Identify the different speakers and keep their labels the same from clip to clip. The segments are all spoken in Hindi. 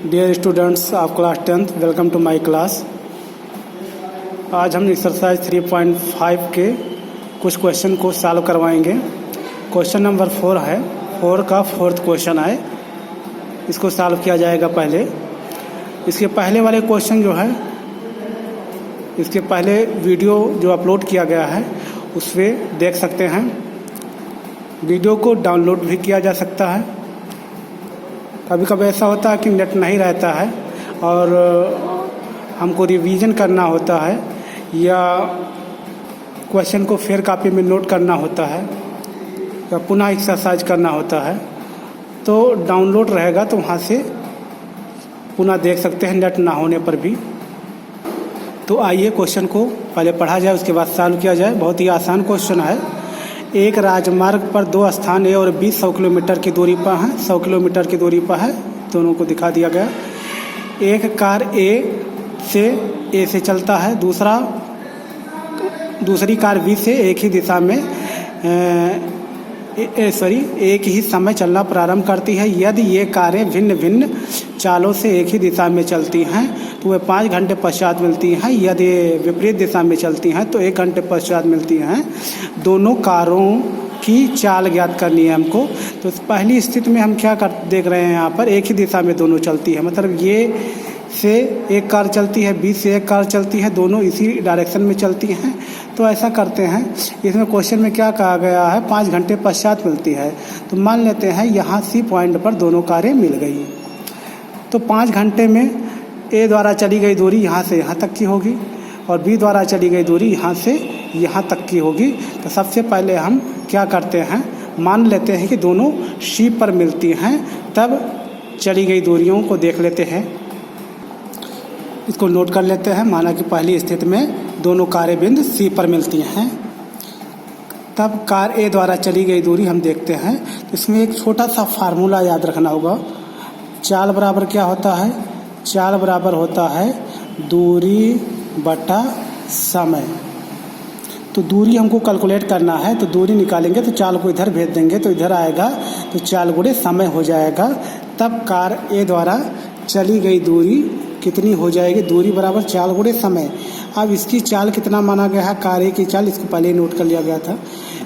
Speaker 1: Dear students of class 10th, welcome to my class. आज हम एक्सरसाइज 3.5 के कुछ क्वेश्चन को सॉल्व करवाएंगे। क्वेश्चन नंबर 4 है, 4 का 4th क्वेश्चन है, इसको सॉल्व किया जाएगा। पहले इसके पहले वाले क्वेश्चन जो है, इसके पहले वीडियो जो अपलोड किया गया है उस पर देख सकते हैं। वीडियो को डाउनलोड भी किया जा सकता है। कभी कभी ऐसा होता है कि नेट नहीं रहता है और हमको रिवीजन करना होता है या क्वेश्चन को फेयर कॉपी में नोट करना होता है या पुनः एक्सरसाइज करना होता है, तो डाउनलोड रहेगा तो वहाँ से पुनः देख सकते हैं नेट ना होने पर भी। तो आइए क्वेश्चन को पहले पढ़ा जाए, उसके बाद सॉल्व किया जाए। बहुत ही आसान क्वेश्चन है। एक राजमार्ग पर दो स्थान ए और बी 100 किलोमीटर की दूरी पर है, 100 किलोमीटर की दूरी पर है, दोनों को दिखा दिया गया। एक कार ए से चलता है, दूसरी कार बी से एक ही दिशा में एक ही समय चलना प्रारंभ करती है। यदि ये कारें भिन्न भिन्न चालों से एक ही दिशा में चलती हैं तो वे 5 घंटे पश्चात मिलती हैं। यदि विपरीत दिशा में चलती हैं तो 1 घंटे पश्चात मिलती हैं। दोनों कारों की चाल ज्ञात करनी है हमको। तो पहली स्थिति में हम क्या देख रहे हैं, यहाँ पर एक ही दिशा में दोनों चलती है, मतलब ये से एक कार चलती है, बी से एक कार चलती है, दोनों इसी डायरेक्शन में चलती हैं। तो ऐसा करते हैं, इसमें क्वेश्चन में क्या कहा गया है, 5 घंटे पश्चात मिलती है। तो मान लेते हैं यहाँ सी पॉइंट पर दोनों कारें मिल गई। तो 5 घंटे में ए द्वारा चली गई दूरी यहाँ से यहाँ तक की होगी और बी द्वारा चली गई दूरी यहाँ से यहाँ तक की होगी। तो सबसे पहले हम क्या करते हैं, मान लेते हैं कि दोनों सी पर मिलती हैं, तब चली गई दूरियों को देख लेते हैं, इसको नोट कर लेते हैं। माना कि पहली स्थिति में दोनों कारें बिंदु सी पर मिलती हैं, तब कार ए द्वारा चली गई दूरी हम देखते हैं। तो इसमें एक छोटा सा फार्मूला याद रखना होगा। चाल बराबर क्या होता है, चाल बराबर होता है दूरी बटा समय। तो दूरी हमको कैलकुलेट करना है, तो दूरी निकालेंगे तो चाल को इधर भेज देंगे तो इधर आएगा, तो चाल गुणे समय हो जाएगा। तब कार ए द्वारा चली गई दूरी कितनी हो जाएगी, दूरी बराबर चाल गुणे समय। अब इसकी चाल कितना माना गया है, कार ए की चाल, इसको पहले नोट कर लिया गया था,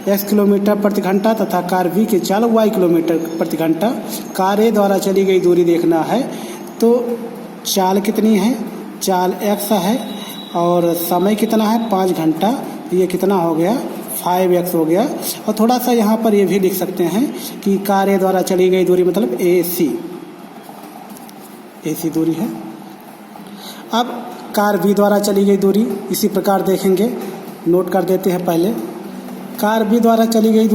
Speaker 1: x किलोमीटर प्रति घंटा, तथा कार बी की चाल y किलोमीटर प्रति घंटा। कार ए द्वारा चली गई दूरी देखना है, तो चाल कितनी है, चाल x है और समय कितना है 5 घंटा, ये कितना हो गया 5x हो गया। और थोड़ा सा यहाँ पर ये भी लिख सकते हैं कि कार ए द्वारा चली गई दूरी मतलब AC दूरी है। अब कार बी द्वारा चली गई दूरी इसी प्रकार देखेंगे, नोट कर देते हैं पहले। कार बी द्वारा चली गई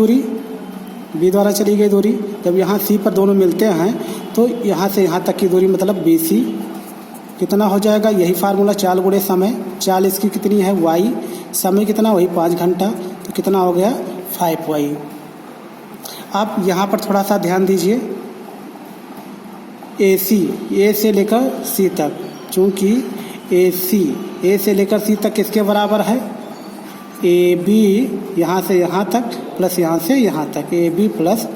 Speaker 1: दूरी, जब यहाँ सी पर दोनों मिलते हैं तो यहाँ से यहाँ तक की दूरी मतलब BC कितना हो जाएगा, यही फार्मूला चाल गुणे समय। चाल इसकी कितनी है y, समय कितना वही 5 घंटा, तो कितना हो गया 5y। आप यहाँ पर थोड़ा सा ध्यान दीजिए, AC ए से लेकर सी तक, चूँकि ए से लेकर सी तक किसके बराबर है, AB यहाँ से यहाँ तक प्लस यहाँ से यहाँ तक, AB प्लस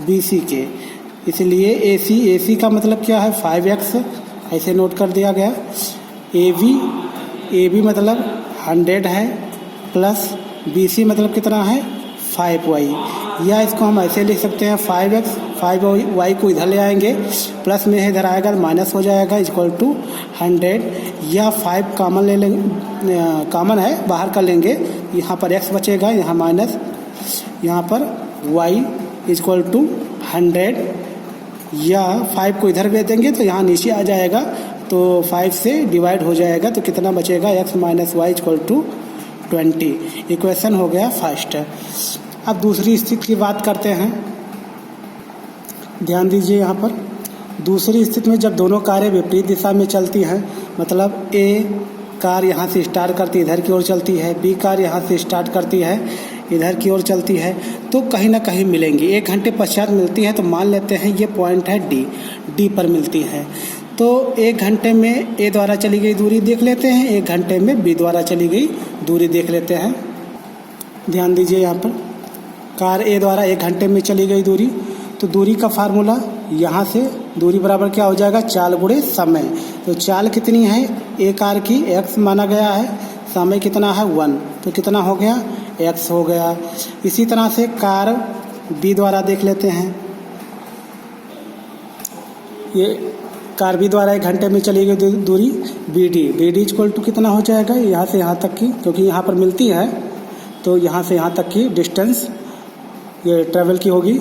Speaker 1: BC के, इसलिए AC का मतलब क्या है 5x, ऐसे नोट कर दिया गया। AB मतलब 100 है प्लस BC मतलब कितना है 5y, या इसको हम ऐसे लिख सकते हैं 5x, 5y को इधर ले आएंगे, प्लस में इधर आएगा माइनस हो जाएगा, इक्वल टू 100, या 5 कॉमन ले लेंगे, कॉमन है बाहर कर लेंगे, यहाँ पर x बचेगा, यहाँ माइनस, यहाँ पर y इक्वल टू 100, या 5 को इधर भेज देंगे तो यहाँ नीचे आ जाएगा, तो 5 से डिवाइड हो जाएगा, तो कितना बचेगा x minus y equal to 20। Equation हो गया फर्स्ट। अब दूसरी स्थिति की बात करते हैं, ध्यान दीजिए यहाँ पर। दूसरी स्थिति में जब दोनों कारें विपरीत दिशा में चलती हैं, मतलब ए कार यहाँ से स्टार्ट करती है इधर की ओर चलती है, बी कार यहाँ से स्टार्ट करती है इधर की ओर चलती है, तो कहीं ना कहीं मिलेंगी, 1 घंटे पश्चात मिलती है। तो मान लेते हैं ये पॉइंट है डी पर मिलती है। तो 1 घंटे में ए द्वारा चली गई दूरी देख लेते हैं, 1 घंटे में बी द्वारा चली गई दूरी देख लेते हैं। ध्यान दीजिए यहाँ पर, कार ए द्वारा 1 घंटे में चली गई दूरी, तो दूरी का फार्मूला यहाँ से दूरी बराबर क्या हो जाएगा, चाल गुणे समय। तो चाल कितनी है ए कार की, x माना गया है, समय कितना है 1, तो कितना हो गया x हो गया। इसी तरह से कार B द्वारा देख लेते हैं। ये कार B द्वारा 1 घंटे में चली गई दूरी BD इक्वल टू कितना हो जाएगा, यहाँ से यहाँ तक की, क्योंकि यहाँ पर मिलती है तो यहाँ से यहाँ तक की डिस्टेंस ये ट्रैवल की होगी।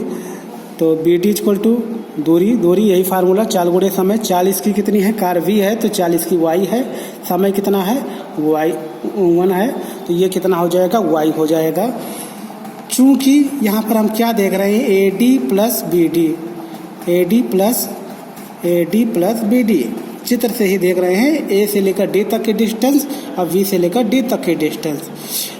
Speaker 1: तो BD इक्वल टू दूरी यही फार्मूला, चाल गुणे समय। चाल इसकी कितनी है, कार V है तो चाल इसकी y है, समय कितना है y 1 है, तो ये कितना हो जाएगा y हो जाएगा। चूँकि यहाँ पर हम क्या देख रहे हैं, AD प्लस BD चित्र से ही देख रहे हैं, A से लेकर D तक की डिस्टेंस और V से लेकर D तक की डिस्टेंस,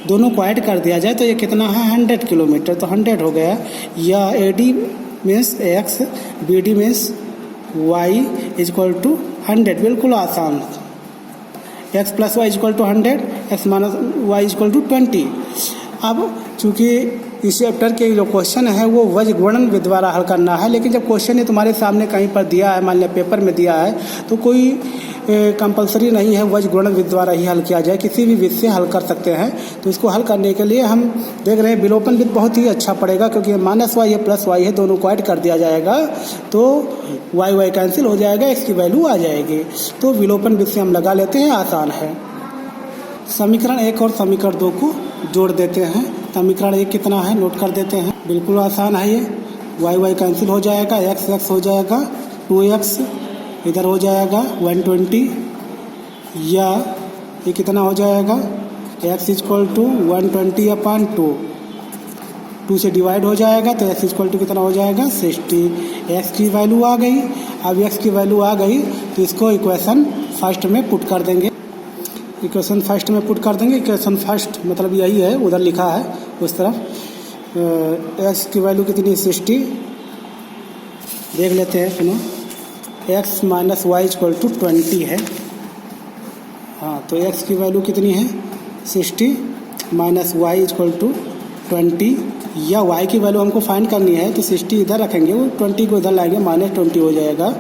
Speaker 1: दोनों को ऐड कर दिया जाए तो ये कितना है 100 किलोमीटर, तो 100 हो गया। या AD means x, BD means y equal to 100, बिल्कुल आसान। x plus y equal to 100, x minus y equal to 20। अब चूँकि इस चैप्टर के जो क्वेश्चन है वो वज्र गुणन द्वारा हल करना है, लेकिन जब क्वेश्चन ये तुम्हारे सामने कहीं पर दिया है, मान लिया पेपर में दिया है, तो कोई कंपलसरी नहीं है वज्र गुणन द्वारा ही हल किया जाए, किसी भी विधि से हल कर सकते हैं। तो इसको हल करने के लिए हम देख रहे हैं विलोपन विधि बहुत ही अच्छा पड़ेगा, क्योंकि माइनस वाई है प्लस वाई है, दोनों को ऐड कर दिया जाएगा तो वाई कैंसिल हो जाएगा, एक्स की वैल्यू आ जाएगी। तो विलोपन विधि से हम लगा लेते हैं, आसान है। समीकरण 1 और समीकरण 2 को जोड़ देते हैं। समीकरण 1 कितना है नोट कर देते हैं, बिल्कुल आसान है ये। वाई कैंसिल हो जाएगा, एक्स हो जाएगा 2x, इधर हो जाएगा 120, या ये कितना हो जाएगा x इक्वल टू 120/2, 2 से डिवाइड हो जाएगा तो x इक्वल टू कितना हो जाएगा 60। x की वैल्यू आ गई। अब x की वैल्यू आ गई तो इसको इक्वेशन फर्स्ट में पुट कर देंगे। इक्वेशन फर्स्ट में पुट कर देंगे। इक्वेशन फर्स्ट मतलब यही है, उधर लिखा है उस तरफ। x की वैल्यू कितनी 60, देख लेते हैं सुनो। x minus y equal to 20 है। हाँ, तो x की वैल्यू कितनी है 60 माइनस वाई इक्वल टू 20, या y की वैल्यू हमको फाइंड करनी है तो 60 इधर रखेंगे, वो 20 को इधर लाएंगे, -20 हो जाएगा।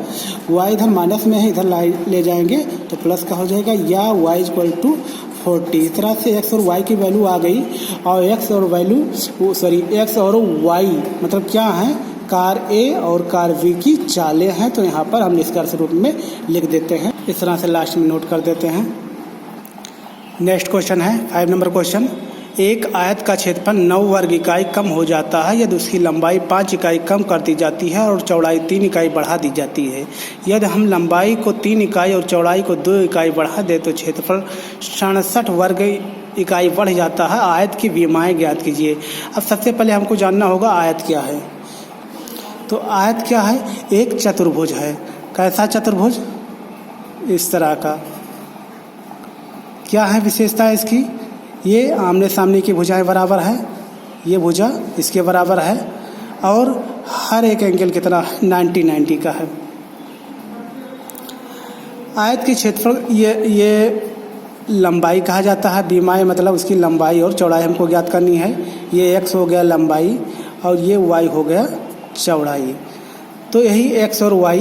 Speaker 1: y इधर माइनस में है, इधर ले जाएंगे तो प्लस का हो जाएगा, या y इक्वल टू 40। इस तरह से x और y की वैल्यू आ गई। और x और x और y मतलब क्या है, कार A और कार V की चालें हैं। तो यहाँ पर हम निष्कर्ष रूप में लिख देते हैं, इस तरह से लास्ट में नोट कर देते हैं। नेक्स्ट क्वेश्चन है 5 नंबर क्वेश्चन। एक आयत का क्षेत्रफल 9 वर्ग इकाई कम हो जाता है यदि उसकी लंबाई 5 इकाई कम कर दी जाती है और चौड़ाई 3 इकाई बढ़ा दी जाती है। यदि हम लंबाई को 3 इकाई और चौड़ाई को 2 इकाई बढ़ा दें तो क्षेत्रफल 67 वर्ग इकाई बढ़ जाता है। आयत की विमाएँ ज्ञात कीजिए। अब सबसे पहले हमको जानना होगा आयत क्या है। तो आयत क्या है, एक चतुर्भुज है। कैसा चतुर्भुज, इस तरह का। क्या है विशेषता इसकी, ये आमने सामने की भुजाएं बराबर है, ये भुजा इसके बराबर है, और हर एक एंगल कितना 90 का है। आयत की क्षेत्रफल ये लंबाई कहा जाता है। विमाएँ मतलब उसकी लंबाई और चौड़ाई हमको ज्ञात करनी है। ये x हो गया लंबाई और ये y हो गया चौड़ाई। तो यही x और y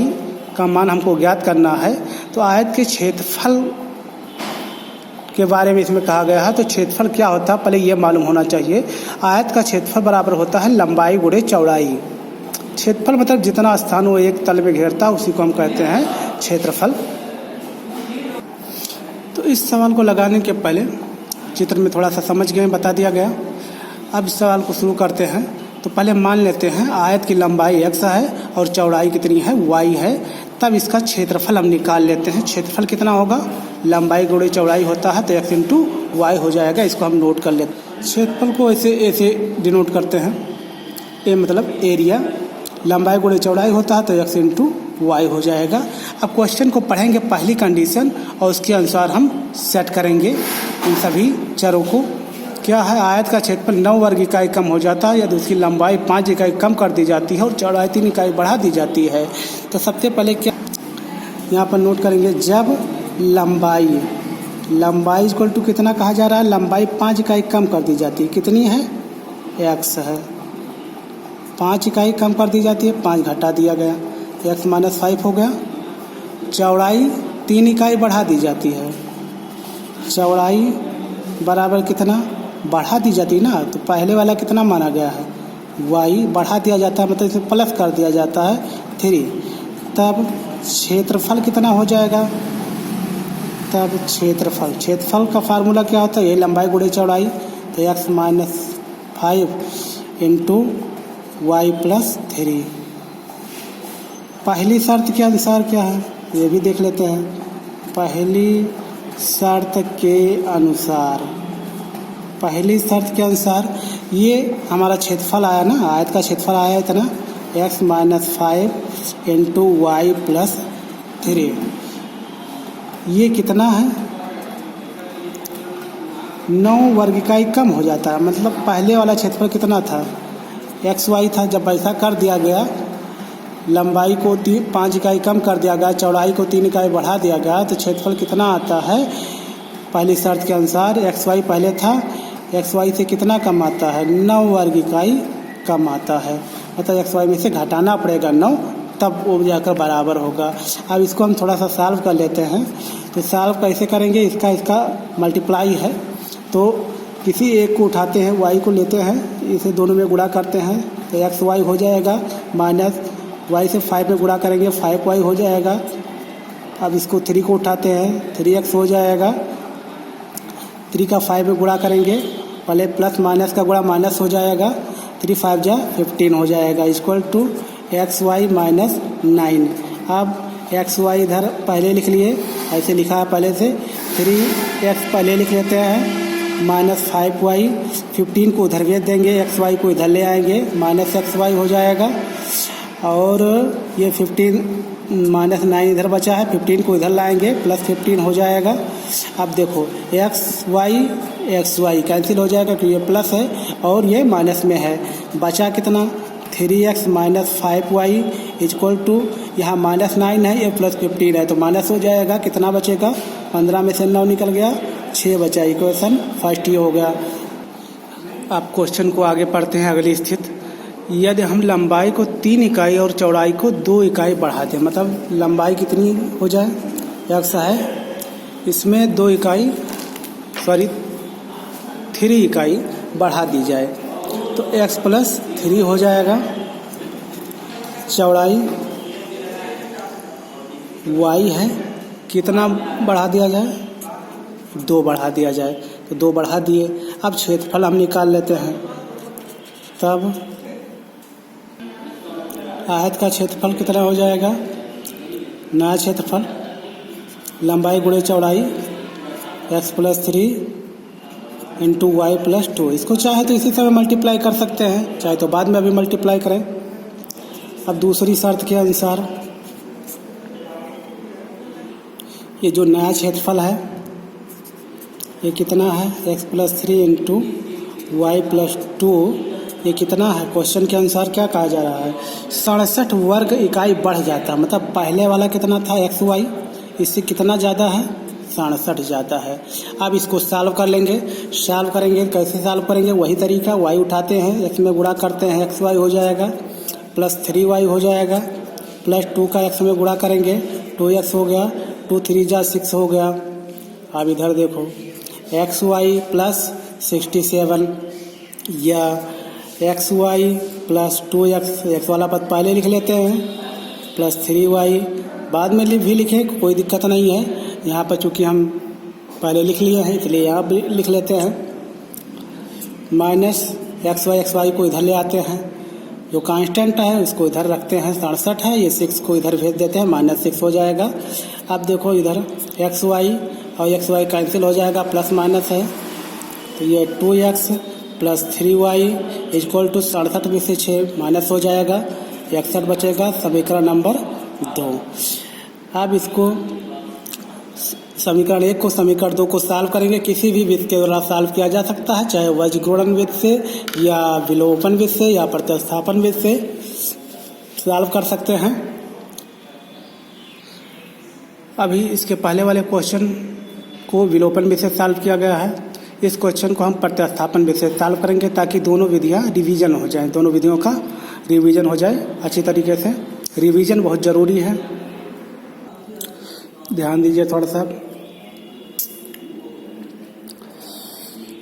Speaker 1: का मान हमको ज्ञात करना है। तो आयत के क्षेत्रफल के बारे में इसमें कहा गया है। तो क्षेत्रफल क्या होता है पहले ये मालूम होना चाहिए। आयत का क्षेत्रफल बराबर होता है लंबाई गुणे चौड़ाई। क्षेत्रफल मतलब जितना स्थान वो एक तल में घेरता है उसी को हम कहते हैं क्षेत्रफल। तो इस सवाल को लगाने के पहले चित्र में थोड़ा सा समझ गए, बता दिया गया। अब इस सवाल को शुरू करते हैं। तो पहले मान लेते हैं आयत की लंबाई x है और चौड़ाई कितनी है y है। तब इसका क्षेत्रफल हम निकाल लेते हैं। क्षेत्रफल कितना होगा, लंबाई गुणे चौड़ाई होता है तो x इंटू वाई हो जाएगा। इसको हम नोट कर लेते हैं। क्षेत्रफल को ऐसे डिनोट करते हैं। ए मतलब एरिया, लंबाई गुणे चौड़ाई होता है तो x इंटू वाई हो जाएगा। अब क्वेश्चन को पढ़ेंगे पहली कंडीशन और उसके अनुसार हम सेट करेंगे इन सभी चरों को। क्या है, आयत का क्षेत्रफल 9 वर्ग इकाई कम हो जाता है यदि उसकी लंबाई 5 इकाई कम कर दी जाती है और चौड़ाई 3 इकाई बढ़ा दी जाती है। तो सबसे पहले क्या यहाँ पर नोट करेंगे, जब लंबाई इक्वल टू कितना कहा जा रहा है, लंबाई 5 इकाई कम कर दी जाती है। कितनी है, x है। 5 इकाई कम कर दी जाती है, 5 घटा दिया गया। एक्स माइनस 5 हो गया। चौड़ाई 3 इकाई बढ़ा दी जाती है, चौड़ाई बराबर कितना बढ़ा दी जाती है ना, तो पहले वाला कितना माना गया है y बढ़ा दिया जाता है, मतलब इसे प्लस कर दिया जाता है 3। तब क्षेत्रफल कितना हो जाएगा, तब क्षेत्रफल का फार्मूला क्या होता है, ये लंबाई गुणे चौड़ाई, तो x minus 5 into y plus 3। पहली शर्त के अनुसार क्या है ये भी देख लेते हैं। पहली शर्त के अनुसार ये हमारा क्षेत्रफल आया ना, आयत का क्षेत्रफल आया इतना x minus 5 into y plus 3। ये कितना है 9 वर्ग इकाई कम हो जाता है, मतलब पहले वाला क्षेत्रफल कितना था एक्स वाई था। जब ऐसा कर दिया गया, लंबाई को 5 इकाई कम कर दिया गया, चौड़ाई को 3 इकाई बढ़ा दिया गया, तो क्षेत्रफल कितना आता है पहली शर्त के अनुसार एक्स वाई पहले था, एक्स वाई से कितना कम आता है 9 वर्ग इकाई कम आता है, मतलब एक्स वाई में से घटाना पड़ेगा 9, तब वो जाकर बराबर होगा। अब इसको हम थोड़ा सा सॉल्व कर लेते हैं। तो सॉल्व कैसे करेंगे, इसका मल्टीप्लाई है, तो किसी एक को उठाते हैं, वाई को लेते हैं, इसे दोनों में गुणा करते हैं, तो एक्स वाई हो जाएगा, माइनस वाई से 5 में गुणा करेंगे 5 वाई हो जाएगा। अब इसको 3 को उठाते हैं, 3x हो जाएगा, 3 का 5 में गुणा करेंगे, पहले प्लस माइनस का गुणा माइनस हो जाएगा, 3 5 जा 15 हो जाएगा, equal to x y minus 9। अब एक्स वाई इधर पहले लिख लिए, ऐसे लिखा है पहले से, 3x पहले लिख लेते हैं, माइनस 5 वाई, 15 को उधर भेज देंगे, एक्स वाई को इधर ले आएंगे, माइनस एक्स वाई हो जाएगा, और ये 15 माइनस 9 इधर बचा है, 15 को इधर लाएंगे, प्लस 15 हो जाएगा। अब देखो एक्स वाई कैंसिल हो जाएगा क्योंकि ये प्लस है और ये माइनस में है, बचा कितना 3x minus 5 y equal to, यहाँ माइनस 9 है, ये प्लस 15 है, तो माइनस हो जाएगा, कितना बचेगा 15 में से 9 निकल गया, 6 बचा। इक्वेशन फर्स्ट ये हो गया। अब क्वेश्चन को आगे पढ़ते हैं। अगली स्थिति, यदि हम लंबाई को 3 इकाई और चौड़ाई को 2 इकाई बढ़ा दें, मतलब लंबाई कितनी हो जाए, एक्स है, इसमें 3 इकाई बढ़ा दी जाए, तो x प्लस 3 हो जाएगा। चौड़ाई y है, कितना बढ़ा दिया जाए 2 बढ़ा दिया जाए, तो 2 बढ़ा दिए। अब क्षेत्रफल हम निकाल लेते हैं, तब आयत का क्षेत्रफल कितना हो जाएगा, नया क्षेत्रफल लंबाई गुणे चौड़ाई x plus 3 into y plus 2। इसको चाहे तो इसी समय मल्टीप्लाई कर सकते हैं, चाहे तो बाद में अभी मल्टीप्लाई करें। अब दूसरी शर्त के अनुसार ये जो नया क्षेत्रफल है ये कितना है x plus 3 into y plus 2, ये कितना है क्वेश्चन के अनुसार क्या कहा जा रहा है 67 वर्ग इकाई बढ़ जाता है, मतलब पहले वाला कितना था एक्स वाई, इससे कितना ज़्यादा है 67 ज़्यादा है। अब इसको सॉल्व कर लेंगे, सॉल्व करेंगे, कैसे सॉल्व करेंगे वही तरीका, y उठाते हैं, x में गुणा करते हैं, एक्स वाई हो जाएगा, प्लस 3y हो जाएगा, प्लस 2 का x में गुणा करेंगे 2x हो गया, 2 3 जा 6 हो गया। अब इधर देखो एक्स वाई प्लस 67 या x Y plus 2x, x वाला पद पहले लिख लेते हैं, प्लस 3y बाद में भी लिखें, कोई दिक्कत नहीं है। यहाँ पर चूँकि हम पहले लिख लिए हैं इसलिए यहाँ भी लिख लेते हैं, माइनस एक्स वाई को इधर ले आते हैं, जो कांस्टेंट है उसको इधर रखते हैं, 67 है, ये 6 को इधर भेज देते हैं, माइनस 6 हो जाएगा। अब देखो इधर एक्स वाई और एक्स वाई कैंसिल हो जाएगा, प्लस माइनस है, तो ये 2x plus 3y equal to 67 में से 6 माइनस हो जाएगा, 61 बचेगा, समीकरण नंबर 2। अब इसको समीकरण 1 को समीकरण 2 को सॉल्व करेंगे, किसी भी विधि के द्वारा सॉल्व किया जा सकता है, चाहे वज्रगुणन विधि से या विलोपन विधि से या प्रतिस्थापन विधि से सॉल्व कर सकते हैं। अभी इसके पहले वाले क्वेश्चन को विलोपन विधि से सॉल्व किया गया है, इस क्वेश्चन को हम प्रतिस्थापन विधि से सॉल्व करेंगे ताकि दोनों विधियां रिवीजन हो जाएं, दोनों विधियों का रिवीजन हो जाए अच्छी तरीके से। रिवीजन बहुत ज़रूरी है, ध्यान दीजिए थोड़ा सा।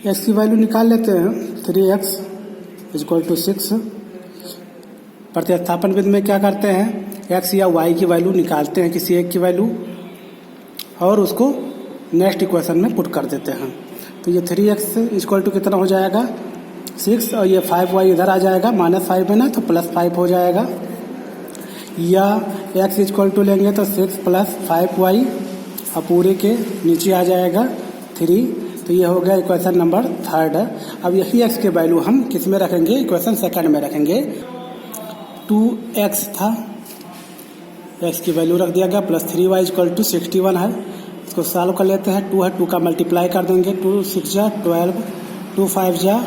Speaker 1: एक्स की वैल्यू निकाल लेते हैं। 3x = 6। प्रतिस्थापन विधि में क्या करते हैं, एक्स या वाई की वैल्यू निकालते हैं, किसी एक की वैल्यू, और उसको नेक्स्ट इक्वेशन में पुट कर देते हैं। तो ये 3x = कितना हो जाएगा 6, और ये 5y इधर आ जाएगा, -5 है ना, तो +5 हो जाएगा। या x = लेंगे तो 6 + 5y और पूरे के नीचे आ जाएगा 3। तो ये हो गया इक्वेशन नंबर 3। अब यही x की वैल्यू हम किस में रखेंगे, इक्वेशन सेकंड में रखेंगे। 2x था, x की वैल्यू रख दिया गया, +3y = 61 है। इसको सॉल्व कर लेते हैं। 2 है, 2 का मल्टीप्लाई कर देंगे। 2 × 6 = 12, 2 × 5 =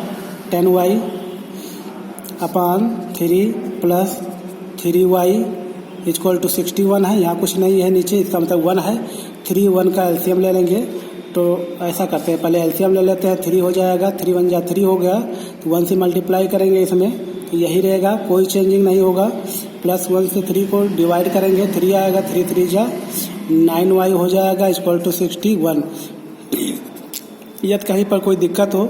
Speaker 1: 10y / 3 + 3y = 61 है। यहाँ कुछ नहीं है नीचे, इसका मतलब 1 है। 3 1 का एलसीएम ले लेंगे। तो ऐसा करते हैं, पहले एलसीएम ले लेते हैं। 3 हो जाएगा, 3 × 1 = 3 हो गया, तो 1 से मल्टीप्लाई करेंगे इसमें, तो यही रहेगा, कोई चेंजिंग नहीं होगा। +1 से 3 को डिवाइड करेंगे, 3 आएगा, 3 × 3 = 9y हो जाएगा = 61। यदि कहीं पर कोई दिक्कत हो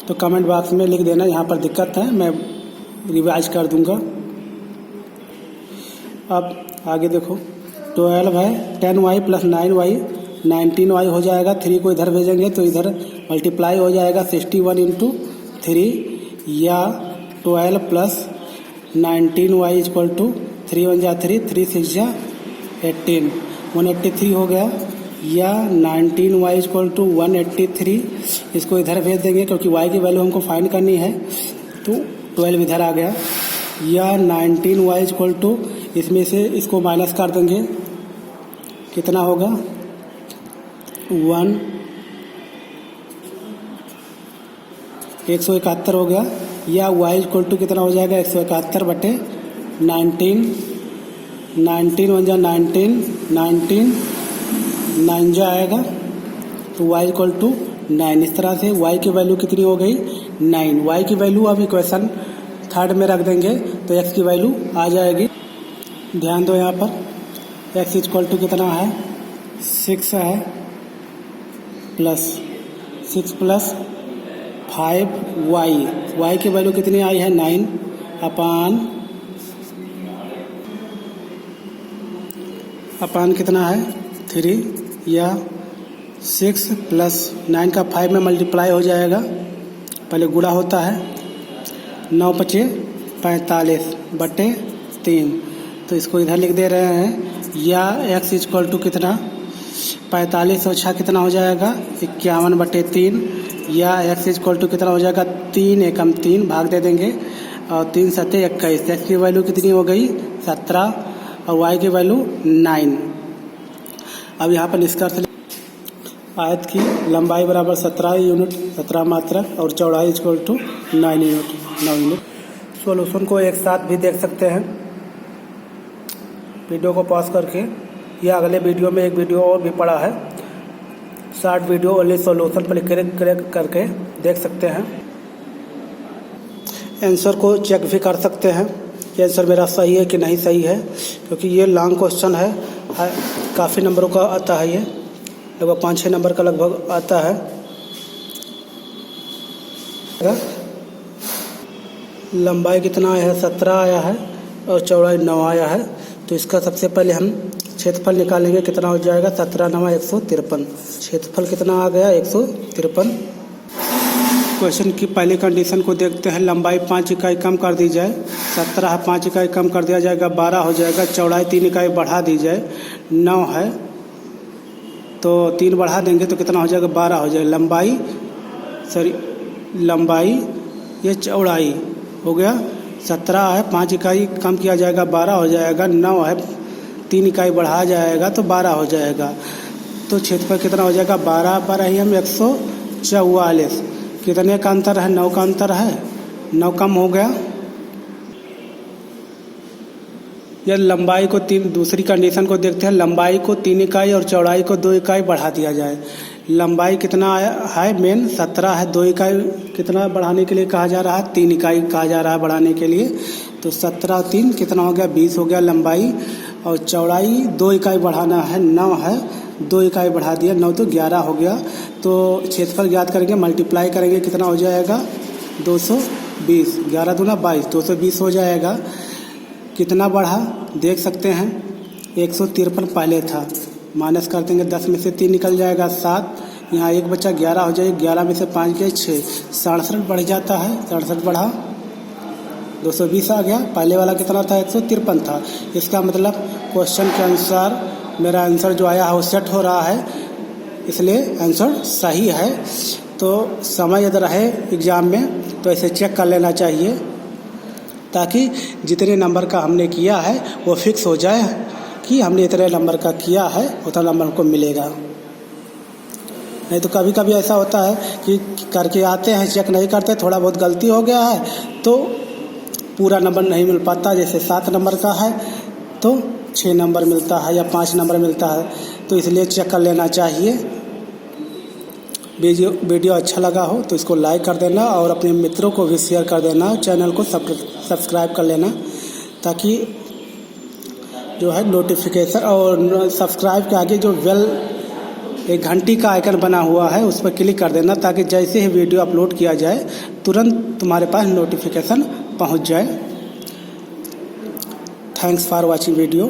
Speaker 1: तो कमेंट बॉक्स में लिख देना, यहाँ पर दिक्कत है, मैं रिवाइज कर दूंगा। अब आगे देखो, 12 है, 10y + 9y 19y हो जाएगा। 3 को इधर भेजेंगे तो इधर मल्टीप्लाई हो जाएगा, 61 × 3, या 12 + 19y = 3 × 1 = 3, 3 × 6 = 18, 183 हो गया। या 19y = 183, इसको इधर भेज देंगे क्योंकि y की वैल्यू हमको फाइंड करनी है, तो 12 इधर आ गया। या 19y = इसमें से इसको माइनस कर देंगे, कितना होगा 171 हो गया। या y = कितना हो जाएगा 171/19, 19 × 1 = 19, 19 9 जाएगा, तो y = 9। इस तरह से y की वैल्यू कितनी हो गई 9। y की वैल्यू अब इक्वेशन थर्ड में रख देंगे तो x की वैल्यू आ जाएगी। ध्यान दो, यहाँ पर x = कितना है 6 है, +6 + 5y, y की वैल्यू कितनी आई है 9 अपान कितना है 3, या 6 + 9 का 5 में मल्टीप्लाई हो जाएगा, पहले गुणा होता है, 9 × 5 = 45/3, तो इसको इधर लिख दे रहे हैं। या x = कितना 45 और 6 कितना हो जाएगा 51/3, या x = कितना हो जाएगा 3 एकम 3 भाग दे देंगे, और 3 × 7 = 21। x की वैल्यू कितनी हो गई 17 और y की वैल्यू 9। अब यहाँ पर निष्कर्ष, आयत की लंबाई बराबर 17 यूनिट 17 मात्रक और चौड़ाई = 9 यूनिट। सॉल्यूशन को एक साथ भी देख सकते हैं वीडियो को पॉज करके, या अगले वीडियो में एक वीडियो और भी पड़ा है, शॉर्ट वीडियो ओनली सॉल्यूशन पर क्लिक करके देख सकते हैं। आंसर को चेक भी कर सकते हैं कि आंसर मेरा सही है कि नहीं सही है, क्योंकि ये लॉन्ग क्वेश्चन है, काफ़ी नंबरों का आता है, ये लगभग 5-6 नंबर का लगभग आता है। लंबाई कितना आया है 17 आया है और चौड़ाई 9 आया है, तो इसका सबसे पहले हम क्षेत्रफल निकालेंगे, कितना हो जाएगा 17 × 9 = 153। क्षेत्रफल कितना आ गया 153। क्वेश्चन की पहली कंडीशन को देखते हैं, लंबाई 5 इकाई कम कर दी जाए, 17 है 5 इकाई कम कर दिया जाएगा 12 हो जाएगा, चौड़ाई 3 इकाई बढ़ा दी जाए 9 है, तो 3 बढ़ा देंगे तो कितना हो जाएगा 12 हो जाएगा। लंबाई ये चौड़ाई हो गया, 17 है 5 इकाई कम किया जाएगा 12 हो जाएगा, 9 है 3 इकाई बढ़ा जाएगा तो 12 हो जाएगा। तो क्षेत्रफल कितना हो जाएगा 12 पर ही हम 144, कितने का अंतर है 9 का अंतर है, 9 कम हो गया। या लंबाई को 3, दूसरी कंडीशन को देखते हैं, लंबाई को 3 इकाई और चौड़ाई को 2 इकाई बढ़ा दिया जाए। लंबाई कितना है मेन 17 है, 2 इकाई कितना बढ़ाने के लिए कहा जा रहा है 3 इकाई कहा जा रहा है बढ़ाने के लिए, तो 17 3 कितना हो गया, 20 हो गया लंबाई। और चौड़ाई 2 इकाई बढ़ाना है, 9 है, 2 इकाई बढ़ा दिया, 9 तो 11 हो गया। तो क्षेत्रफल ज्ञात करेंगे, मल्टीप्लाई करेंगे, कितना हो जाएगा 220, 11 दूना 22, 220 हो जाएगा। कितना बढ़ा देख सकते हैं, 153 पहले था, माइनस कर देंगे, 10 में से 3 निकल जाएगा 7, यहाँ 1 बचा 11 हो जाएगा, 11 में से 5 गए 6, 67 बढ़ जाता है, 67 बढ़ा 220 आ गया। पहले वाला कितना था, 153 था। इसका मतलब क्वेश्चन के अनुसार मेरा आंसर जो आया है वो सेट हो रहा है, इसलिए आंसर सही है। तो समय यदि रहे एग्ज़ाम में तो ऐसे चेक कर लेना चाहिए, ताकि जितने नंबर का हमने किया है वो फिक्स हो जाए कि हमने इतने नंबर का किया है, उतना नंबर हमको मिलेगा। नहीं तो कभी कभी ऐसा होता है कि करके आते हैं, चेक नहीं करते, थोड़ा बहुत गलती हो गया है तो पूरा नंबर नहीं मिल पाता। जैसे 7 नंबर का है तो 6 नंबर मिलता है या 5 नंबर मिलता है, तो इसलिए चेक कर लेना चाहिए। वीडियो अच्छा लगा हो तो इसको लाइक कर देना और अपने मित्रों को भी शेयर कर देना, चैनल को सब्सक्राइब कर लेना, ताकि जो है नोटिफिकेशन और सब्सक्राइब के आगे जो बेल एक घंटी का आइकन बना हुआ है उस पर क्लिक कर देना, ताकि जैसे ही वीडियो अपलोड किया जाए तुरंत तुम्हारे पास नोटिफिकेशन पहुंच जाए। Thanks for watching video.